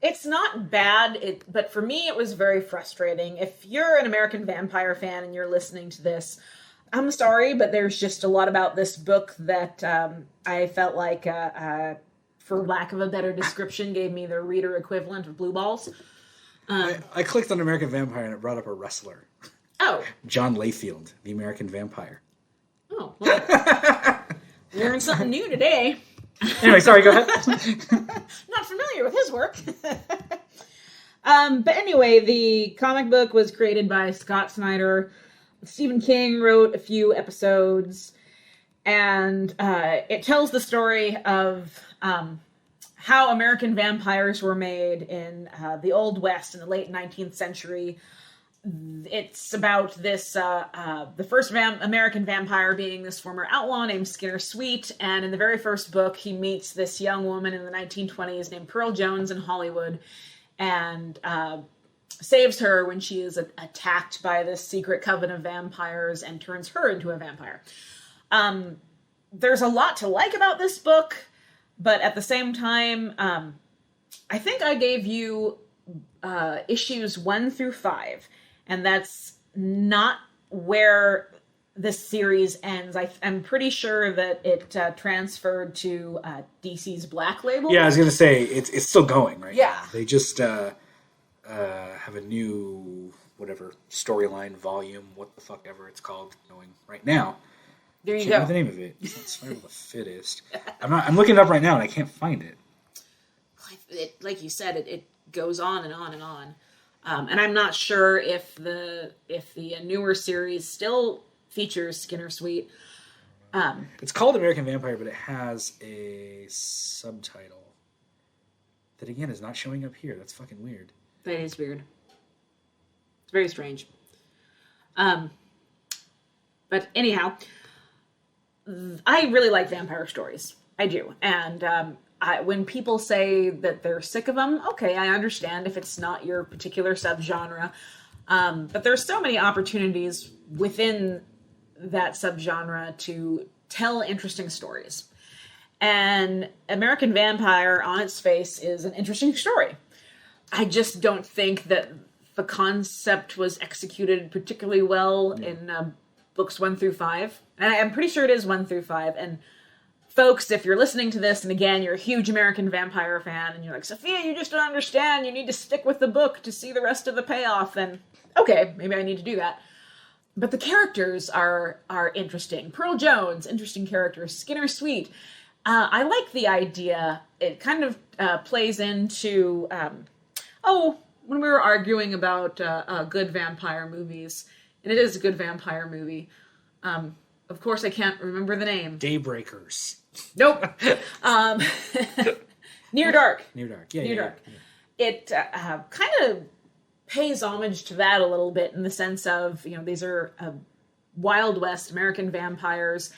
It's not bad, but for me it was very frustrating. If you're an American Vampire fan and you're listening to this, I'm sorry, but there's just a lot about this book that I felt like, for lack of a better description, gave me the reader equivalent of blue balls. I clicked on American Vampire and it brought up a wrestler. Oh. John Layfield, the American Vampire. Oh, well, learned something new today. Anyway, sorry, go ahead. Not familiar with his work. But anyway, the comic book was created by Scott Snyder. Stephen King wrote a few episodes, and it tells the story of how American vampires were made in the Old West in the late 19th century. It's about this, the first American vampire being this former outlaw named Skinner Sweet, and in the very first book, he meets this young woman in the 1920s named Pearl Jones in Hollywood, and saves her when she is attacked by this secret coven of vampires and turns her into a vampire. There's a lot to like about this book, but at the same time, I think I gave you issues 1 through 5. And that's not where this series ends. I'm pretty sure that it transferred to DC's Black Label. Yeah, I was going to say, it's still going, right? Yeah. They just have a new, whatever, storyline volume, what the fuck ever it's called, going right now. There you go. Can't remember the name of it. It's not Survival of the Fittest. I'm looking it up right now and I can't find it. Like you said, it goes on and on and on. And I'm not sure if the newer series still features Skinner Sweet. It's called American Vampire, but it has a subtitle that, again, is not showing up here. That's fucking weird. That is weird. It's very strange. But anyhow, I really like vampire stories. I do. And when people say that they're sick of them, okay, I understand if it's not your particular subgenre. But there's so many opportunities within that subgenre to tell interesting stories. And American Vampire, on its face, is an interesting story. I just don't think that the concept was executed particularly well in books 1 through 5. And I'm pretty sure it is 1 through 5. And folks, if you're listening to this, and again, you're a huge American Vampire fan, and you're like, Sophia, you just don't understand, you need to stick with the book to see the rest of the payoff, then okay, maybe I need to do that. But the characters are interesting. Pearl Jones, interesting character. Skinner Sweet. I like the idea. It kind of plays into, when we were arguing about good vampire movies, and it is a good vampire movie. Of course, I can't remember the name. Daybreakers. Nope. Near Dark. Near Dark. Yeah, Near yeah, Dark. yeah. It kind of pays homage to that a little bit in the sense of, these are Wild West American vampires.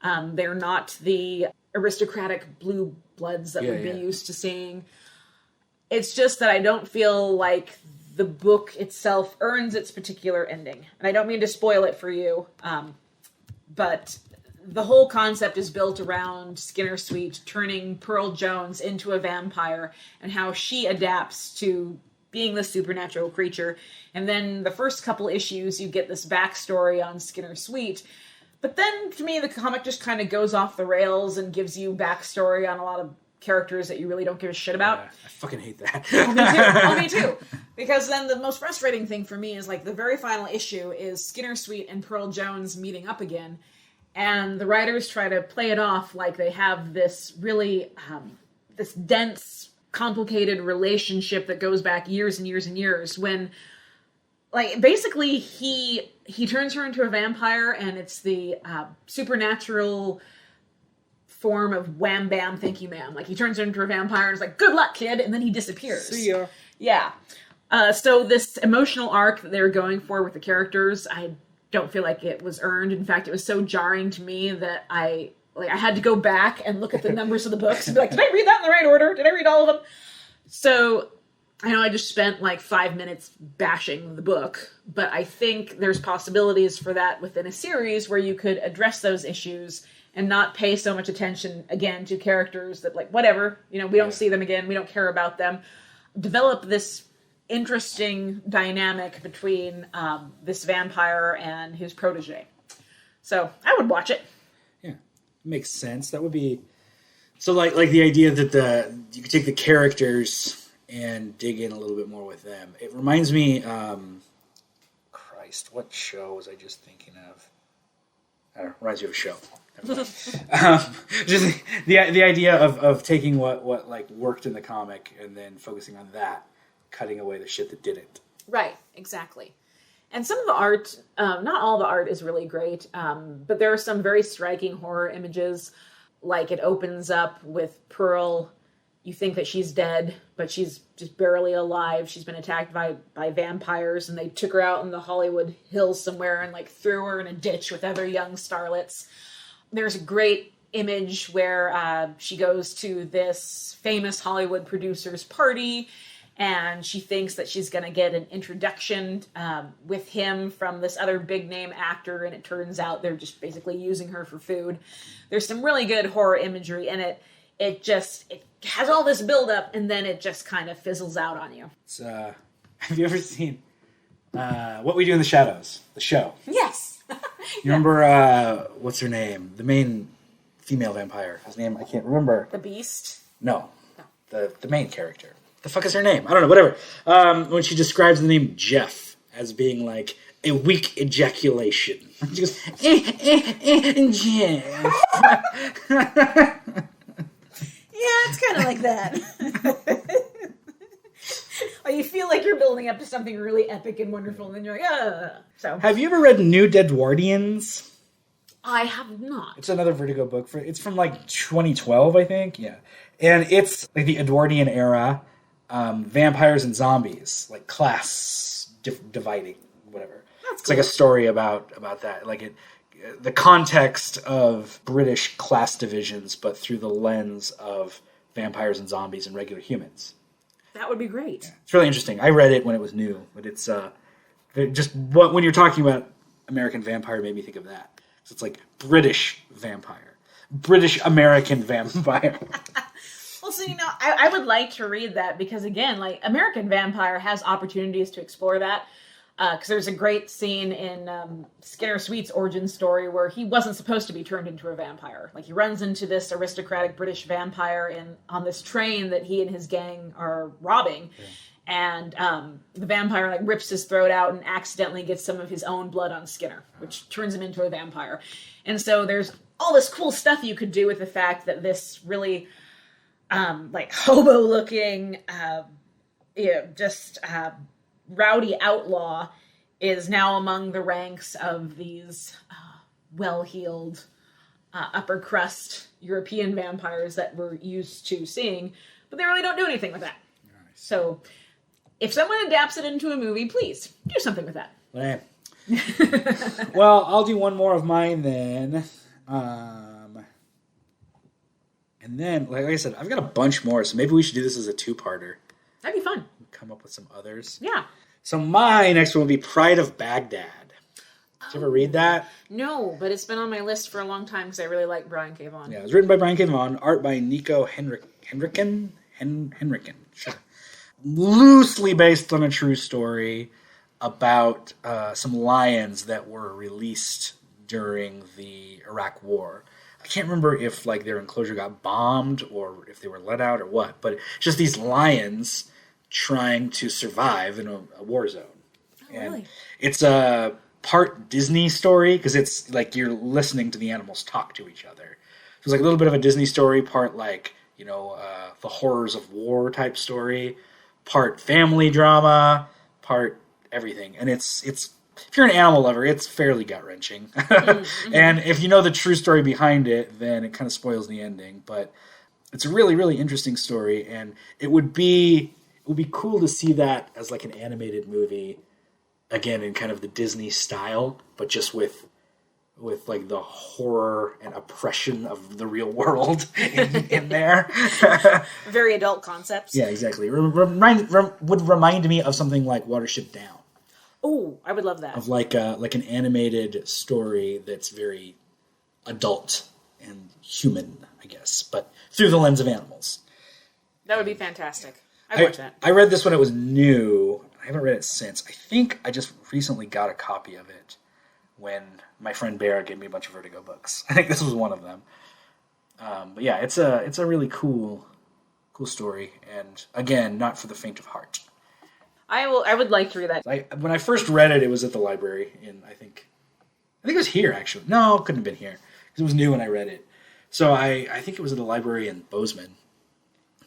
They're not the aristocratic blue bloods that we'd be used to seeing. It's just that I don't feel like the book itself earns its particular ending. And I don't mean to spoil it for you, but the whole concept is built around Skinner Sweet turning Pearl Jones into a vampire and how she adapts to being this supernatural creature. And then the first couple issues, you get this backstory on Skinner Sweet. But then, to me, the comic just kind of goes off the rails and gives you backstory on a lot of characters that you really don't give a shit about. I fucking hate that. Me too. Because then the most frustrating thing for me is, the very final issue is Skinner Sweet and Pearl Jones meeting up again. And the writers try to play it off like they have this really, this dense, complicated relationship that goes back years and years and years when... basically, he turns her into a vampire, and it's the supernatural form of wham bam, thank you ma'am. He turns her into a vampire and is like, good luck, kid, and then he disappears. See ya. Yeah. So this emotional arc that they were going for with the characters, I don't feel like it was earned. In fact, it was so jarring to me that I had to go back and look at the numbers of the books and be like, did I read that in the right order? Did I read all of them? So... I know I just spent 5 minutes bashing the book, but I think there's possibilities for that within a series where you could address those issues and not pay so much attention, again, to characters that, whatever, we don't see them again, we don't care about them. Develop this interesting dynamic between this vampire and his protege. So, I would watch it. Yeah, makes sense. That would be... So, the idea that you could take the characters... and dig in a little bit more with them. It reminds me, Christ, what show was I just thinking of? I don't know, reminds me of a show. Just the idea of taking what worked in the comic and then focusing on that, cutting away the shit that didn't. Right, exactly. And some of the art, not all the art is really great, but there are some very striking horror images. It opens up with Pearl. You think that she's dead, but she's just barely alive. She's been attacked by vampires, and they took her out in the Hollywood Hills somewhere and threw her in a ditch with other young starlets. There's a great image where she goes to this famous Hollywood producer's party, and she thinks that she's going to get an introduction with him from this other big-name actor, and it turns out they're just basically using her for food. There's some really good horror imagery in it. It has all this build-up, and then it just kind of fizzles out on you. It's, have you ever seen What We Do in the Shadows, the show? Yes. You remember, what's her name? The main female vampire. His name, I can't remember. The Beast? No. The main character. The fuck is her name? I don't know, whatever. When she describes the name Jeff as being a weak ejaculation. She goes, Jeff. Yeah, it's kind of like that. You feel like you're building up to something really epic and wonderful, and then you're like, So, have you ever read New Deadwardians? I have not. It's another Vertigo book. It's from 2012, I think. Yeah, and it's the Edwardian era, vampires and zombies, class dividing, whatever. That's cool. It's a story about that. The context of British class divisions, but through the lens of vampires and zombies and regular humans. That would be great. Yeah, it's really interesting. I read it when it was new, but it's just when you're talking about American Vampire, made me think of that. So it's like British vampire. British American vampire. Well, so, I would like to read that because, again, like, American Vampire has opportunities to explore that. Because there's a great scene in Skinner Sweet's origin story where he wasn't supposed to be turned into a vampire. Like, he runs into this aristocratic British vampire on this train that he and his gang are robbing. Yeah. And the vampire, like, rips his throat out and accidentally gets some of his own blood on Skinner, which turns him into a vampire. And so there's all this cool stuff you could do with the fact that this really, like, hobo-looking, rowdy outlaw is now among the ranks of these well-heeled upper crust European vampires that we're used to seeing, but they really don't do anything with that. Nice. So if someone adapts it into a movie, please do something with that. Well, I'll do one more of mine then. And then, like I said, I've got a bunch more, so maybe we should do this as a two-parter. That'd be fun. Come up with some others. Yeah. So my next one will be Pride of Baghdad. Did you ever read that? No, but it's been on my list for a long time because I really like Brian K. Vaughan. Yeah, it was written by Brian K. Vaughan, art by Nico Henriken. Sure. Loosely based on a true story about some lions that were released during the Iraq War. I can't remember if like their enclosure got bombed or if they were let out or what, but just these lions trying to survive in a war zone. Oh, and really? It's a part Disney story because it's like you're listening to the animals talk to each other. So it's like a little bit of a Disney story, part like, the horrors of war type story, part family drama, part everything. And it's if you're an animal lover, it's fairly gut-wrenching. Mm-hmm. And if you know the true story behind it, then it kind of spoils the ending. But it's a really, really interesting story, and it would be cool to see that as like an animated movie, again in kind of the Disney style, but just with like the horror and oppression of the real world in there. Very adult concepts. Yeah, exactly. Would remind me of something like Watership Down. Oh, I would love that. Of like an animated story that's very adult and human, I guess, but through the lens of animals. That would be fantastic. I'd watch that. I read this when it was new. I haven't read it since. I think I just recently got a copy of it when my friend Bear gave me a bunch of Vertigo books. I think this was one of them. But yeah, it's a really cool story, and again, not for the faint of heart. I would like to read that. When I first read it, it was at the library in I think it was here actually. No, it couldn't have been here because it was new when I read it. So I think it was at the library in Bozeman.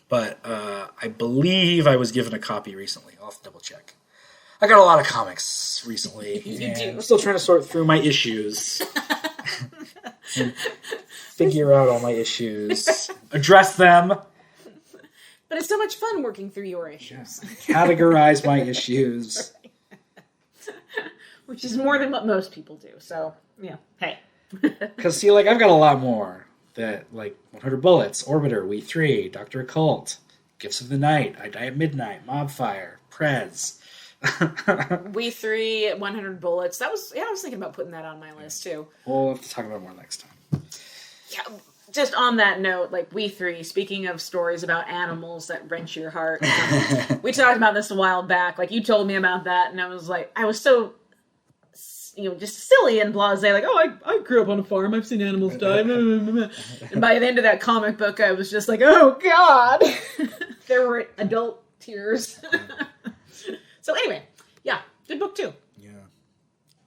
But I believe I was given a copy recently. I'll have to double check. I got a lot of comics recently. You do. I'm still trying to sort through my issues. And figure out all my issues. Address them. But it's so much fun working through your issues. Yeah. Categorize my issues. Which is more than what most people do. So, yeah. Hey. Because, see, like, I've got a lot more. That, like, 100 Bullets, Orbiter, We 3, Dr. Occult, Gifts of the Night, I Die at Midnight, Mobfire, Prez. We 3, 100 Bullets. I was thinking about putting that on my list, too. We'll have to talk about it more next time. Yeah, just on that note, like, We 3, speaking of stories about animals that wrench your heart, we talked about this a while back. Like, you told me about that, and I was so... just silly and blasé, like, oh, I grew up on a farm, I've seen animals die. And by the end of that comic book, I was just like, oh, God. There were adult tears. So anyway, yeah, good book, too. Yeah.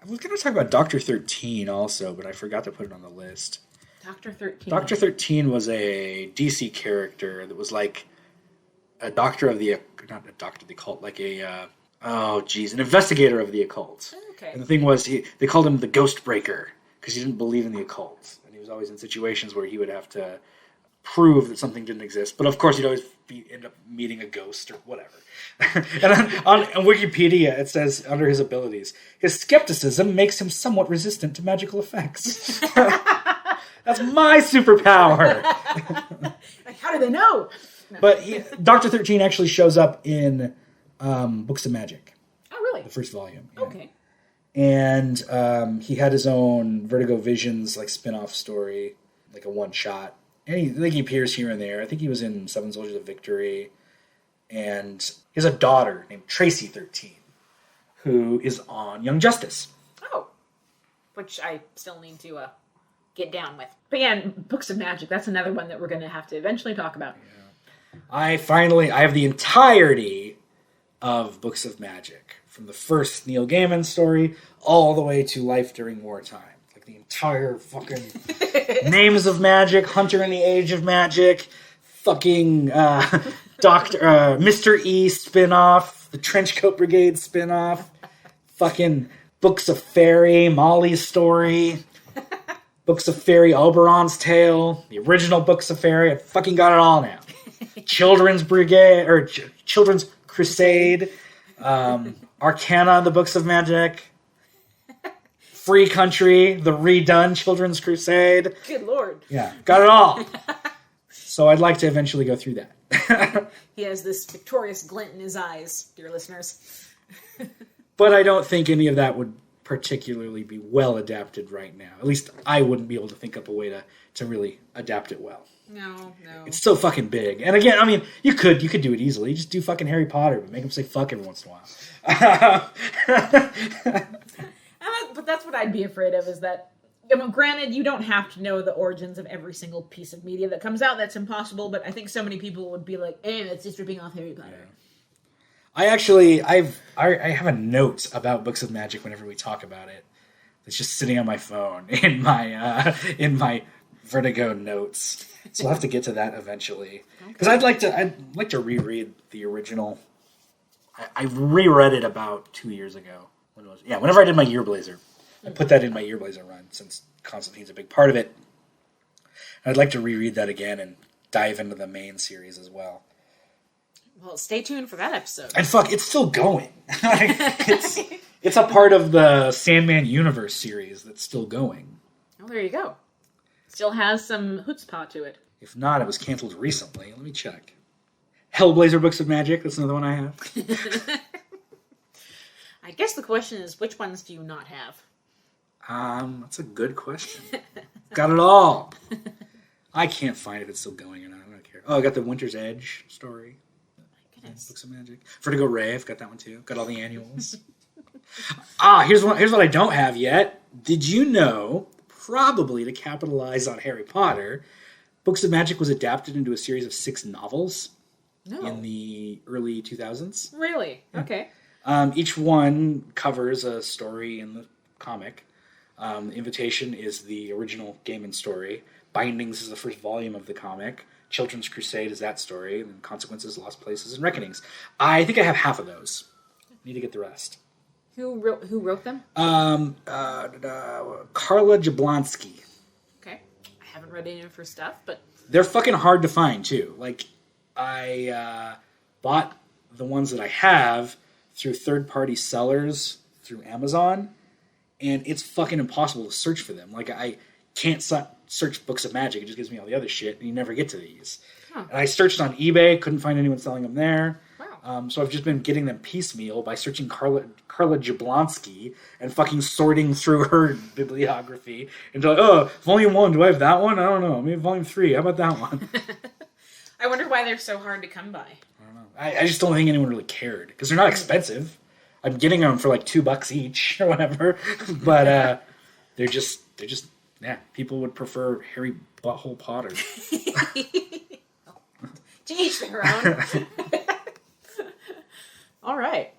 I was going to talk about Dr. 13 also, but I forgot to put it on the list. Dr. 13? Dr. 13 was a DC character that was like a doctor of the... Not a doctor of the occult, like a... an investigator of the occult. Okay. And the thing was, they called him the Ghost Breaker because he didn't believe in the occult, and he was always in situations where he would have to prove that something didn't exist. But of course, he'd always end up meeting a ghost or whatever. And on Wikipedia, it says under his abilities, his skepticism makes him somewhat resistant to magical effects. That's my superpower. Like, how do they know? No. But Dr. 13 actually shows up in Books of Magic. Oh, really? The first volume. Yeah. Okay. And he had his own Vertigo Visions like spin-off story, like a one-shot. And I think he appears here and there. I think he was in Seven Soldiers of Victory. And he has a daughter named Tracy 13, who is on Young Justice. Oh, which I still need to get down with. But yeah, Books of Magic, that's another one that we're going to have to eventually talk about. Yeah. I have the entirety of Books of Magic, from the first Neil Gaiman story all the way to Life During Wartime. Like the entire fucking Names of Magic, Hunter in the Age of Magic, fucking Mr. E spin-off, the Trenchcoat Brigade spinoff, fucking Books of Fairy, Molly's Story, Books of Fairy, Oberon's Tale, the original Books of Fairy. I fucking got it all now. Children's Brigade, or Children's Crusade, Arcana, the Books of Magic, Free Country, the redone Children's Crusade. Good lord. Yeah, got it all. So I'd like to eventually go through that. He has this victorious glint in his eyes, dear listeners. But I don't think any of that would particularly be well adapted right now. At least I wouldn't be able to think up a way to really adapt it well. No. It's so fucking big. And again, I mean, you could do it easily. Just do fucking Harry Potter, but make him say fuck every once in a while. But that's what I'd be afraid of, is that, granted, you don't have to know the origins of every single piece of media that comes out. That's impossible, but I think so many people would be like, hey, that's just ripping off Harry Potter. Yeah. I have a note about Books of Magic whenever we talk about it. It's just sitting on my phone in my Vertigo notes. So I'll have to get to that eventually. Because I'd like to reread the original. I reread it about 2 years ago. Whenever I did my Year Blazer. I put that in my Year Blazer run, since Constantine's a big part of it. And I'd like to reread that again and dive into the main series as well. Well, stay tuned for that episode. And fuck, it's still going. It's a part of the Sandman Universe series that's still going. Oh, there you go. Still has some chutzpah to it. If not, it was canceled recently. Let me check. Hellblazer Books of Magic, that's another one I have. I guess the question is, which ones do you not have? That's a good question. Got it all. I can't find if it's still going or not. I don't care. Oh, I got the Winter's Edge story. My goodness. Books of Magic. Vertigo Ray, I've got that one too. Got all the annuals. Here's what I don't have yet. Did you know, probably to capitalize on Harry Potter, Books of Magic was adapted into a series of 6 novels in the early 2000s? Really? Yeah. Okay. Each one covers a story in the comic. Invitation is the original Gaiman story. Bindings is the first volume of the comic. Children's Crusade is that story. And Consequences, Lost Places, and Reckonings. I think I have half of those. Need to get the rest. Who wrote them? Carla Jablonski. Okay. I haven't read any of her stuff, but... They're fucking hard to find, too. Like, I bought the ones that I have through third-party sellers through Amazon, and it's fucking impossible to search for them. Like, I can't search Books of Magic. It just gives me all the other shit, and you never get to these. Huh. And I searched on eBay, couldn't find anyone selling them there. Wow. So I've just been getting them piecemeal by searching Carla Jablonski and fucking sorting through her bibliography until, oh, volume 1, do I have that one? I don't know. Maybe volume 3. How about that one? I wonder why they're so hard to come by. I don't know. I just don't think anyone really cared, because they're not expensive. I'm getting them for like $2 each or whatever, but they're just yeah. People would prefer Harry Butthole Potter. To each their own. All right.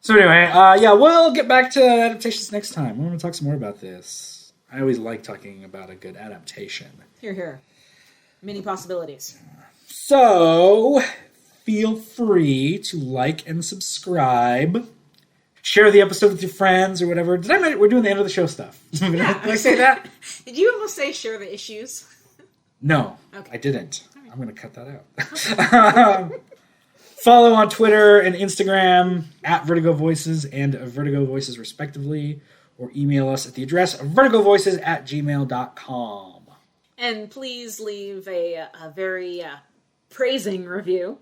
So anyway, we'll get back to adaptations next time. We're going to talk some more about this. I always like talking about a good adaptation. Here. Many possibilities. So, feel free to like and subscribe. Share the episode with your friends or whatever. We're doing the end of the show stuff. Did I say that? Did you almost say share the issues? No, okay. I didn't. Right. I'm going to cut that out. Follow on Twitter and Instagram at Vertigo Voices and Vertigo Voices respectively, or email us at the address vertigovoices@gmail.com. And please leave a very praising review,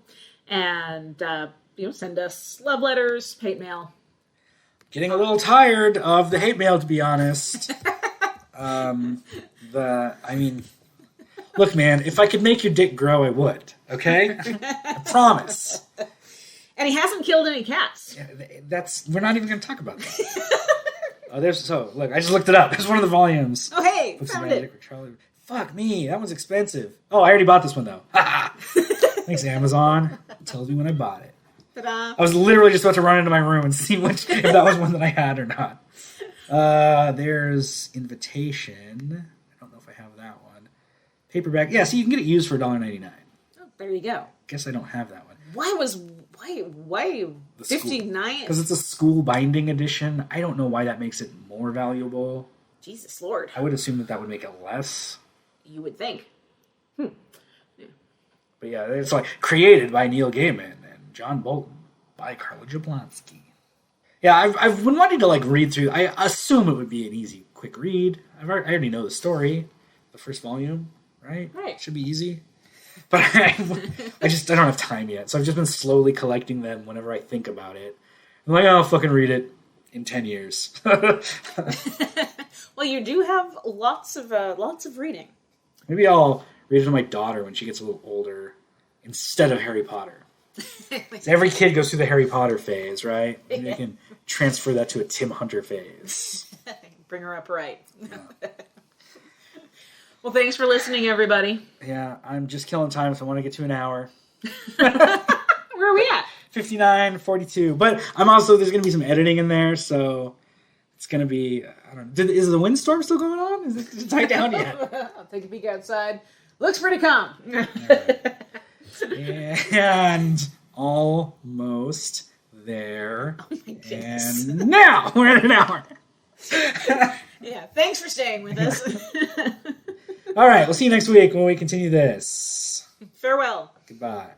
and send us love letters, hate mail. getting a little tired of the hate mail, to be honest. Look, man, if I could make your dick grow, I would. Okay? I promise. And he hasn't killed any cats. Yeah, we're not even going to talk about that. Look, I just looked it up. It's one of the volumes. Oh, hey, Books found of Magic it. or Charlie. Fuck me, that one's expensive. Oh, I already bought this one, though. Thanks, Amazon. It tells me when I bought it. Ta-da. I was literally just about to run into my room and see if that was one that I had or not. There's Invitation. I don't know if I have that one. Paperback. Yeah, so you can get it used for $1.99. Oh, there you go. Guess I don't have that one. Why 59? Because it's a school binding edition. I don't know why that makes it more valuable. Jesus Lord. I would assume that would make it less. You would think. Yeah. But yeah, it's like created by Neil Gaiman and John Bolton by Carla Jablonski. Yeah, I've been wanting to read through. I assume it would be an easy, quick read. I already know the story, the first volume, right? Right. Should be easy. But I don't have time yet, so I've just been slowly collecting them whenever I think about it. I'm like, oh, I'll fucking read it in 10 years. Well, you do have lots of reading. Maybe I'll read it to my daughter when she gets a little older instead of Harry Potter. So every kid goes through the Harry Potter phase, right? Maybe I can transfer that to a Tim Hunter phase. Bring her up right. Yeah. Well, thanks for listening, everybody. Yeah, I'm just killing time, so I want to get to an hour. Where are we at? 59, 42. But there's going to be some editing in there, so it's going to be, I don't know. Is the windstorm still going on? Is it died down yet? I'll take a peek outside. Looks pretty calm. Right. And almost there. Oh my goodness. And now we're at an hour. Yeah, thanks for staying with us. All right, we'll see you next week when we continue this. Farewell. Goodbye.